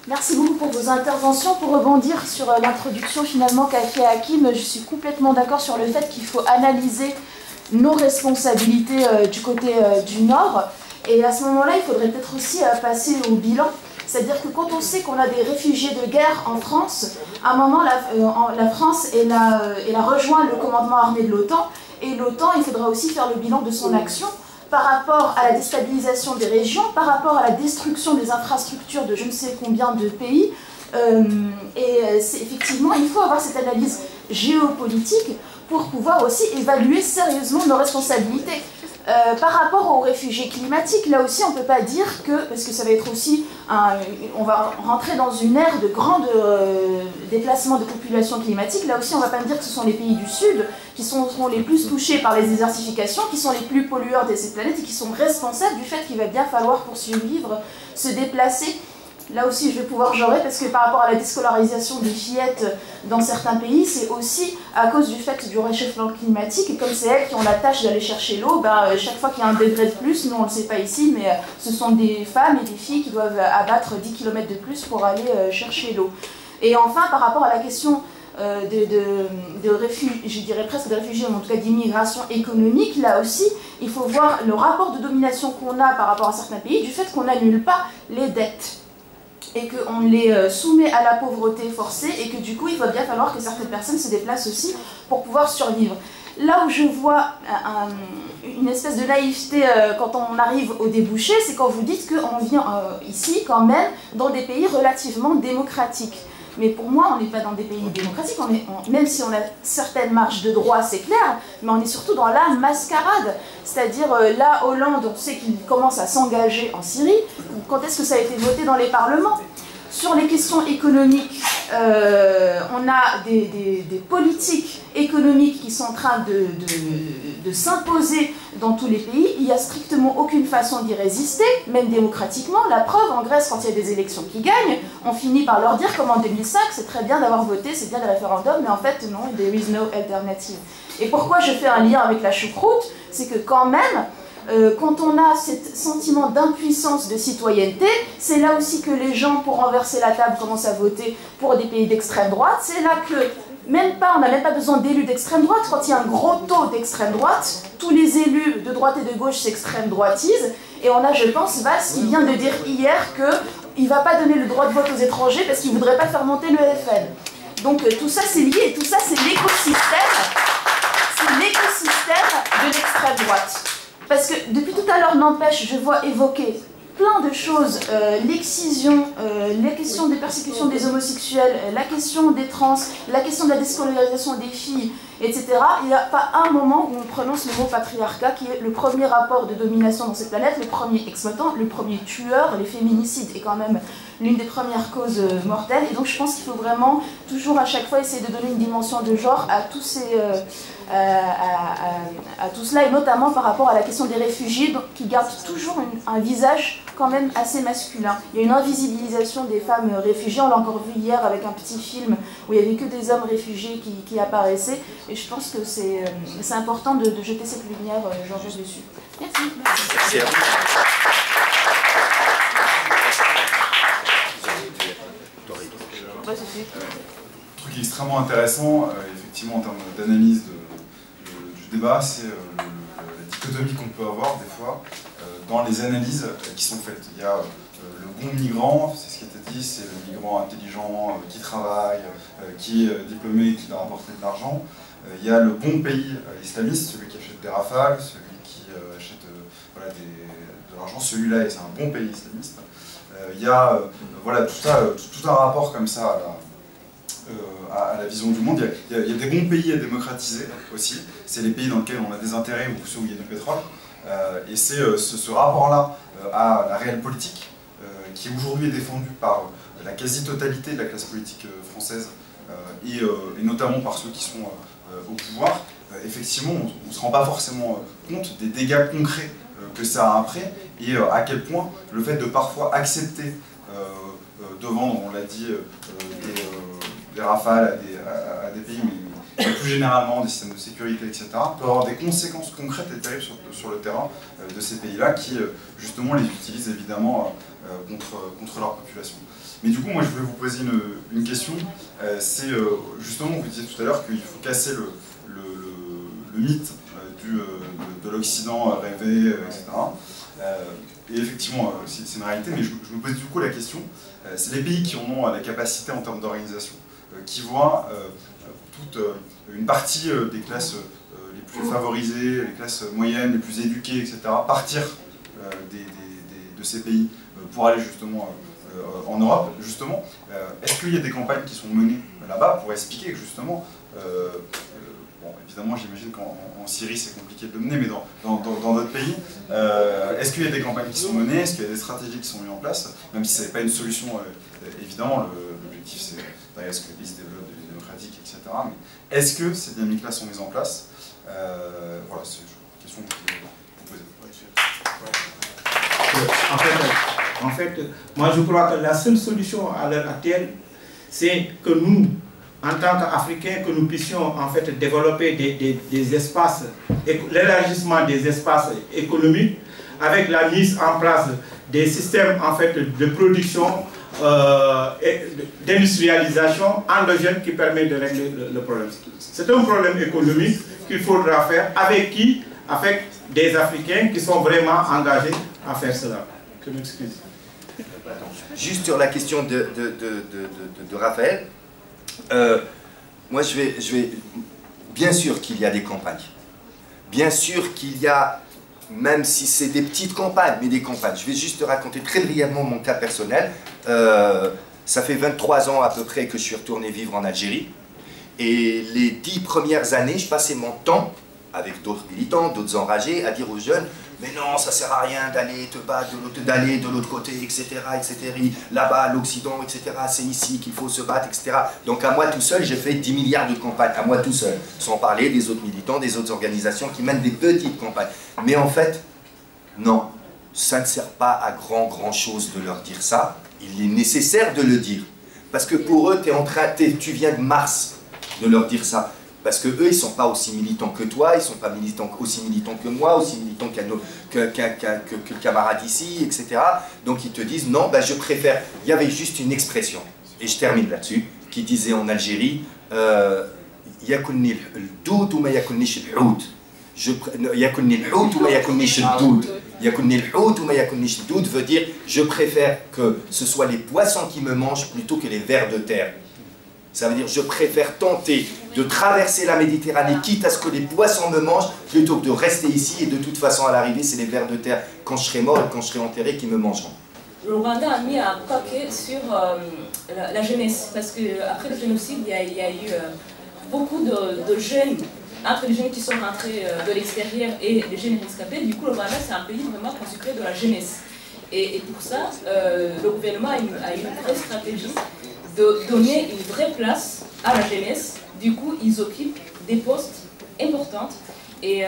Merci beaucoup pour vos interventions. Pour rebondir sur l'introduction finalement qu'a fait Hakim, je suis complètement d'accord sur le fait qu'il faut analyser nos responsabilités du côté du Nord. Et à ce moment-là, il faudrait peut-être aussi passer au bilan. C'est-à-dire que quand on sait qu'on a des réfugiés de guerre en France, à un moment, la France elle a rejoint le commandement armé de l'OTAN. Et l'OTAN, il faudra aussi faire le bilan de son action par rapport à la déstabilisation des régions, par rapport à la destruction des infrastructures de je ne sais combien de pays. Effectivement, il faut avoir cette analyse géopolitique pour pouvoir aussi évaluer sérieusement nos responsabilités. Par rapport aux réfugiés climatiques, là aussi on ne peut pas dire que, parce que ça va être aussi, on va rentrer dans une ère de grand déplacement de population climatique, là aussi on ne va pas me dire que ce sont les pays du Sud qui seront les plus touchés par les désertifications, qui sont les plus pollueurs de cette planète et qui sont responsables du fait qu'il va bien falloir pour survivre, se déplacer. Là aussi, je vais pouvoir genrer parce que par rapport à la déscolarisation des fillettes dans certains pays, c'est aussi à cause du fait du réchauffement climatique. Et comme c'est elles qui ont la tâche d'aller chercher l'eau, chaque fois qu'il y a un degré de plus, nous on ne le sait pas ici, mais ce sont des femmes et des filles qui doivent abattre 10 km de plus pour aller chercher l'eau. Et enfin, par rapport à la question de réfugiés, je dirais presque de réfugiés, mais en tout cas d'immigration économique, là aussi, il faut voir le rapport de domination qu'on a par rapport à certains pays, du fait qu'on n'annule pas les dettes et qu'on les soumet à la pauvreté forcée et que du coup il va bien falloir que certaines personnes se déplacent aussi pour pouvoir survivre. Là où je vois une espèce de naïveté quand on arrive au débouché, c'est quand vous dites qu'on vient ici quand même dans des pays relativement démocratiques. Mais pour moi, on n'est pas dans des pays démocratiques, même si on a certaines marges de droit, c'est clair, mais on est surtout dans la mascarade. C'est-à-dire, là, Hollande, on sait qu'il commence à s'engager en Syrie. Quand est-ce que ça a été voté dans les parlements? Sur les questions économiques, on a des politiques économiques qui sont en train de s'imposer dans tous les pays. Il n'y a strictement aucune façon d'y résister, même démocratiquement. La preuve, en Grèce, quand il y a des élections qui gagnent, on finit par leur dire, comme en 2005, c'est très bien d'avoir voté, c'est bien le référendum, mais en fait, non, there is no alternative. Et pourquoi je fais un lien avec la choucroute? C'est que quand même, quand on a ce sentiment d'impuissance de citoyenneté, c'est là aussi que les gens, pour renverser la table, commencent à voter pour des pays d'extrême droite. C'est là que on n'a même pas besoin d'élus d'extrême droite. Quand il y a un gros taux d'extrême droite, tous les élus de droite et de gauche s'extrême droitisent. Et on a, je pense, Valls qui vient de dire hier qu'il ne va pas donner le droit de vote aux étrangers parce qu'il ne voudrait pas faire monter le FN. Donc tout ça c'est lié et tout ça c'est l'écosystème. C'est l'écosystème de l'extrême droite. Parce que depuis tout à l'heure, n'empêche, je vois évoquer plein de choses, l'excision, la question des persécutions des homosexuels, la question des trans, la question de la déscolarisation des filles, etc. Il n'y a pas un moment où on prononce le mot patriarcat, qui est le premier rapport de domination dans cette planète, le premier exploitant, le premier tueur. Les féminicides est quand même l'une des premières causes mortelles. Et donc je pense qu'il faut vraiment, toujours à chaque fois, essayer de donner une dimension de genre à tous ces... à tout cela, et notamment par rapport à la question des réfugiés qui gardent toujours un visage quand même assez masculin. Il y a une invisibilisation des femmes réfugiées, on l'a encore vu hier avec un petit film où il n'y avait que des hommes réfugiés qui apparaissaient, et je pense que c'est important de jeter cette lumière, Georges, dessus. Merci. Merci à vous. Le truc qui est extrêmement intéressant, effectivement en termes d'analyse du débat, c'est la dichotomie qu'on peut avoir des fois dans les analyses qui sont faites. Il y a le bon migrant, c'est ce qui a été dit, c'est le migrant intelligent qui travaille, qui est diplômé, qui doit rapporter de l'argent. Il y a le bon pays islamiste, celui qui achète des rafales, celui qui achète de l'argent, celui-là, c'est un bon pays islamiste. Il y a voilà, tout un rapport comme ça à la vision du monde. Il y a des bons pays à démocratiser aussi. C'est les pays dans lesquels on a des intérêts ou ceux où il y a du pétrole. Et c'est ce rapport-là à la réelle politique qui aujourd'hui est défendu par la quasi-totalité de la classe politique française et notamment par ceux qui sont au pouvoir. Effectivement, on ne se rend pas forcément compte des dégâts concrets que ça a après, et à quel point le fait de parfois accepter de vendre, on l'a dit, des rafales à des pays, mais plus généralement des systèmes de sécurité, etc., peut avoir des conséquences concrètes et terribles sur le terrain de ces pays-là qui, justement, les utilisent évidemment contre leur population. Mais du coup, moi, je voulais vous poser une question. C'est justement, vous disiez tout à l'heure qu'il faut casser le mythe de l'Occident rêvé, etc. Et effectivement, c'est une réalité, mais je me pose du coup la question, c'est les pays qui en ont la capacité en termes d'organisation, qui voient toute une partie des classes les plus favorisées, les classes moyennes, les plus éduquées, etc., partir de ces pays pour aller justement en Europe, justement. Est-ce qu'il y a des campagnes qui sont menées là-bas pour expliquer que justement, bon, évidemment j'imagine qu'en Syrie c'est compliqué de le mener, mais dans d'autres pays, est-ce qu'il y a des campagnes qui sont menées, est-ce qu'il y a des stratégies qui sont mises en place, même si ce n'est pas une solution, évidemment, l'objectif c'est d'arriver à ce que les pays se développent, deviennent démocratiques, etc. Mais est-ce que ces dynamiques-là sont mises en place? Voilà, c'est une question que je voulais vous poser. En fait, moi je crois que la seule solution à l'heure actuelle, c'est que nous, en tant qu'Africains, que nous puissions en fait développer des espaces, l'élargissement des espaces économiques, avec la mise en place des systèmes en fait de production et d'industrialisation endogène qui permet de régler le problème. C'est un problème économique qu'il faudra faire avec qui? Avec des Africains qui sont vraiment engagés à faire cela. Je m'excuse. Juste sur la question de Raphaël, moi je vais... Bien sûr qu'il y a des campagnes. Bien sûr qu'il y a, même si c'est des petites campagnes, mais des campagnes. Je vais juste te raconter très brièvement mon cas personnel. Ça fait 23 ans à peu près que je suis retourné vivre en Algérie. Et les 10 premières années, je passais mon temps avec d'autres militants, d'autres enragés, à dire aux jeunes: mais non, ça sert à rien d'aller te battre, d'aller de l'autre côté, etc., etc. Là-bas, l'Occident, etc., c'est ici qu'il faut se battre, etc. Donc à moi tout seul, j'ai fait 10 milliards de campagnes, à moi tout seul, sans parler des autres militants, des autres organisations qui mènent des petites campagnes. Mais en fait, non, ça ne sert pas à grand chose de leur dire ça. Il est nécessaire de le dire. Parce que pour eux, tu viens de Mars de leur dire ça. Parce que eux, ils ne sont pas aussi militants que toi, ils ne sont pas aussi militants que moi, aussi militants que le camarade ici, etc. Donc ils te disent: non, ben, je préfère. Il y avait juste une expression, et je termine là-dessus, qui disait en Algérie: yakunni l'doud ou ma yakunnish l'houd. Yakunni l'houd ou ma yakunnish l'doud. Yakunni l'houd ou ma yakunnish l'doud veut dire: je préfère que ce soit les poissons qui me mangent plutôt que les vers de terre. Ça veut dire: je préfère tenter de traverser la Méditerranée, quitte à ce que les poissons me mangent, plutôt que de rester ici, et de toute façon, à l'arrivée, c'est les vers de terre, quand je serai mort et quand je serai enterré, qui me mangeront. Le Rwanda a mis un paquet sur la jeunesse, parce qu'après le génocide, il y a eu beaucoup de jeunes, entre les jeunes qui sont rentrés de l'extérieur et les jeunes rescapés. Du coup, le Rwanda, c'est un pays vraiment consacré de la jeunesse. Et pour ça, le gouvernement a eu une vraie stratégie de donner une vraie place à la jeunesse. Du coup, ils occupent des postes importants. Et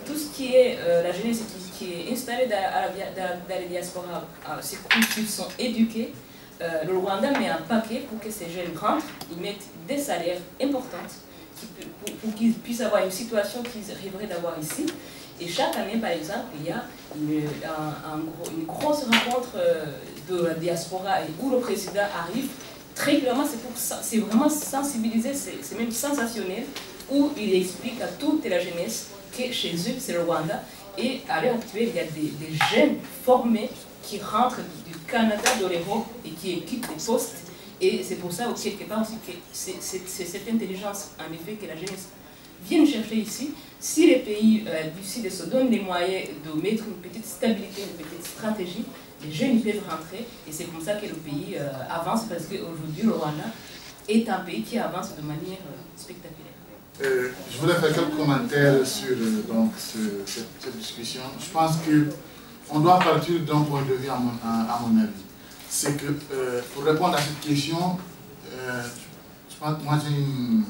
tout ce qui est la jeunesse qui est installée dans les diasporas, ces cultures sont éduqués. Le Rwanda met un paquet pour que ces jeunes rentrent, ils mettent des salaires importants pour qu'ils puissent avoir une situation qu'ils rêveraient d'avoir ici. Et chaque année, par exemple, il y a une grosse rencontre de la diaspora où le président arrive. Très clairement, c'est vraiment sensibilisé, c'est même sensationnel, où il explique à toute la jeunesse que chez eux, c'est le Rwanda. Et à l'heure actuelle, il y a des jeunes formés qui rentrent du Canada, de l'Europe et qui occupent des postes. Et c'est pour ça, quelque part aussi, que c'est cette intelligence, en effet, que la jeunesse vient chercher ici. Si les pays du Sud se donnent les moyens de mettre une petite stabilité, une petite stratégie, les jeunes peuvent rentrer, et c'est comme ça que le pays avance, parce qu'aujourd'hui, le Rwanda est un pays qui avance de manière spectaculaire. Je voulais faire quelques commentaires sur cette discussion. Je pense qu'on doit partir d'un point de vue, à mon avis. C'est que, pour répondre à cette question, je pense que moi j'ai une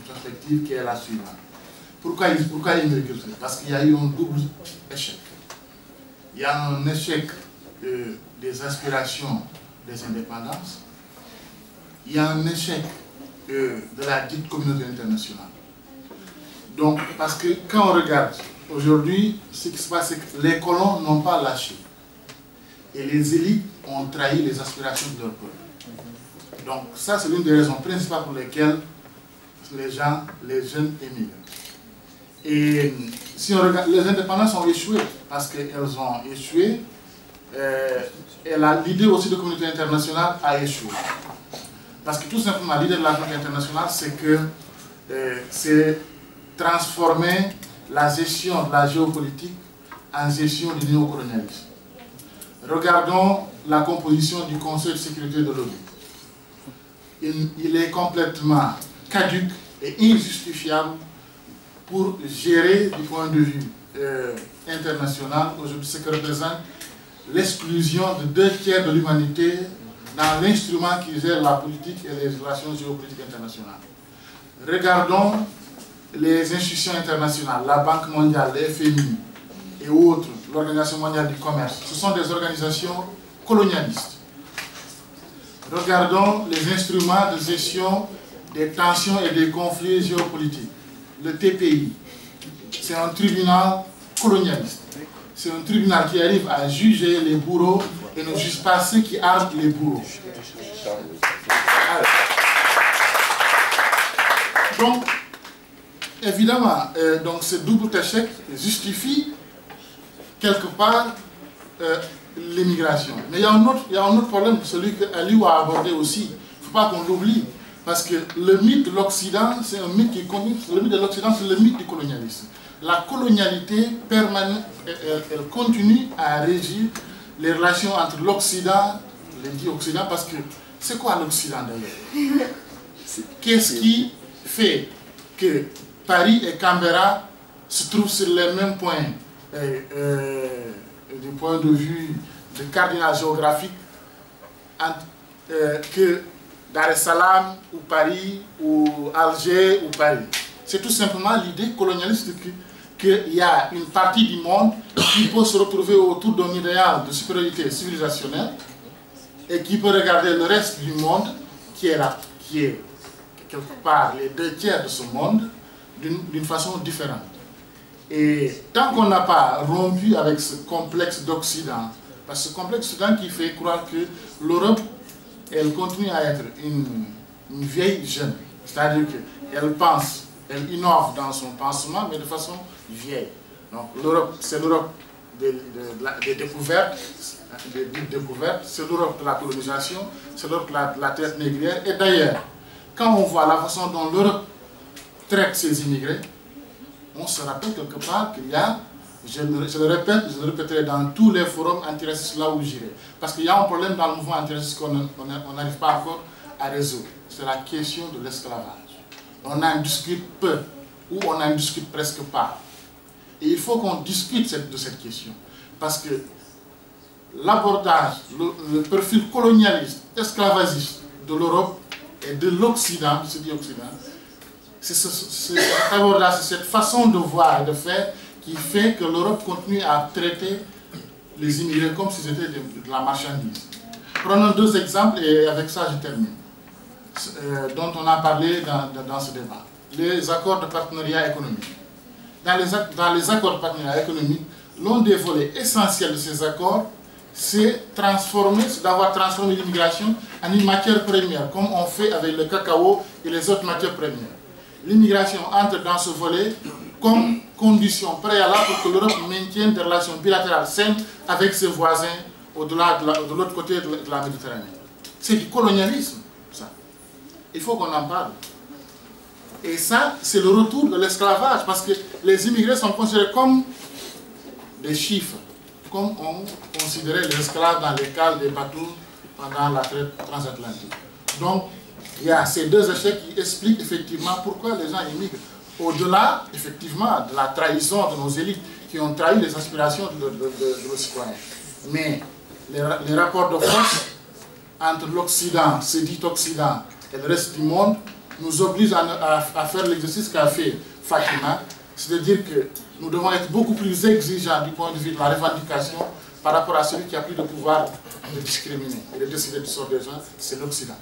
perspective qui est la suivante. Pourquoi il me recule? Parce qu'il y a eu un double échec. Il y a un échec des aspirations des indépendances. Il y a un échec de la dite communauté internationale. Donc, parce que quand on regarde aujourd'hui, ce qui se passe, c'est que les colons n'ont pas lâché. Et les élites ont trahi les aspirations de leur peuple. Donc, ça, c'est l'une des raisons principales pour lesquelles les jeunes émigrent. Et si on regarde, les indépendances ont échoué, parce qu'elles ont échoué, et l'idée aussi de communauté internationale a échoué. Parce que tout simplement, l'idée de la communauté internationale, c'est que c'est transformer la gestion de la géopolitique en gestion du néocolonialisme. Regardons la composition du Conseil de sécurité de l'ONU. Il est complètement caduc et injustifiable pour gérer du point de vue international aujourd'hui ce que représente l'exclusion de 2/3 de l'humanité dans l'instrument qui gère la politique et les relations géopolitiques internationales. Regardons les institutions internationales, la Banque mondiale, le FMI et autres, l'Organisation mondiale du commerce. Ce sont des organisations colonialistes. Regardons les instruments de gestion des tensions et des conflits géopolitiques. Le TPI, c'est un tribunal colonialiste. C'est un tribunal qui arrive à juger les bourreaux et ne juge pas ceux qui arment les bourreaux. Donc, évidemment, donc ce double échec justifie quelque part l'immigration. Mais il y a un autre problème, celui que Aliou a abordé aussi. Il ne faut pas qu'on l'oublie. Parce que le mythe de l'Occident, c'est un mythe qui continue. Le mythe de l'Occident, c'est le mythe du colonialisme. La colonialité permanente, elle continue à régir les relations entre l'Occident, les dits Occident, parce que c'est quoi l'Occident d'ailleurs? Qu'est-ce qui fait que Paris et Canberra se trouvent sur les mêmes points du point de vue de cardinal géographique que Dar es Salaam ou Paris ou Alger ou Paris? C'est tout simplement l'idée colonialiste qu'il y a une partie du monde qui peut se retrouver autour d'un idéal de supériorité civilisationnelle et qui peut regarder le reste du monde qui est là, qui est quelque part les 2/3 de ce monde d'une façon différente. Et tant qu'on n'a pas rompu avec ce complexe d'Occident, parce que ce complexe d'Occident qui fait croire que l'Europe, elle continue à être une vieille jeune, c'est-à-dire qu'elle pense, elle innove dans son pensement, mais de façon vieille. Donc l'Europe, c'est l'Europe des découvertes, c'est l'Europe de la colonisation, c'est l'Europe de la traite négrière. Et d'ailleurs, quand on voit la façon dont l'Europe traite ses immigrés, on se rappelle quelque part qu'il y a, je le répéterai dans tous les forums antiracistes là où j'irai, parce qu'il y a un problème dans le mouvement antiraciste qu'on n'arrive pas encore à résoudre. C'est la question de l'esclavage. On en discute peu, ou on n'en discute presque pas. Et il faut qu'on discute de cette question, parce que l'abordage, le perfil colonialiste, esclavagiste de l'Europe et de l'Occident, je dis Occident, c'est cet abordage, c'est cette façon de voir et de faire qui fait que l'Europe continue à traiter les immigrés comme si c'était de la marchandise. Prenons deux exemples et avec ça je termine, dont on a parlé dans ce débat. Les accords de partenariat économique. Dans les accords de partenariat économique, l'un des volets essentiels de ces accords, c'est d'avoir transformé l'immigration en une matière première, comme on fait avec le cacao et les autres matières premières. L'immigration entre dans ce volet comme condition préalable pour que l'Europe maintienne des relations bilatérales saines avec ses voisins de l'autre côté de la Méditerranée. C'est du colonialisme, ça. Il faut qu'on en parle. Et ça, c'est le retour de l'esclavage, parce que les immigrés sont considérés comme des chiffres, comme on considérait les esclaves dans les cales des bateaux pendant la traite transatlantique. Donc, il y a ces deux échecs qui expliquent effectivement pourquoi les gens immigrent. Au-delà, effectivement, de la trahison de nos élites qui ont trahi les aspirations de nos citoyens. Mais les rapports de force entre l'Occident, ce dit Occident, et le reste du monde nous obligent à faire l'exercice qu'a fait Fatima, c'est-à-dire que nous devons être beaucoup plus exigeants du point de vue de la revendication par rapport à celui qui a plus de pouvoir de discriminer et de décider du sort des gens, c'est l'Occident.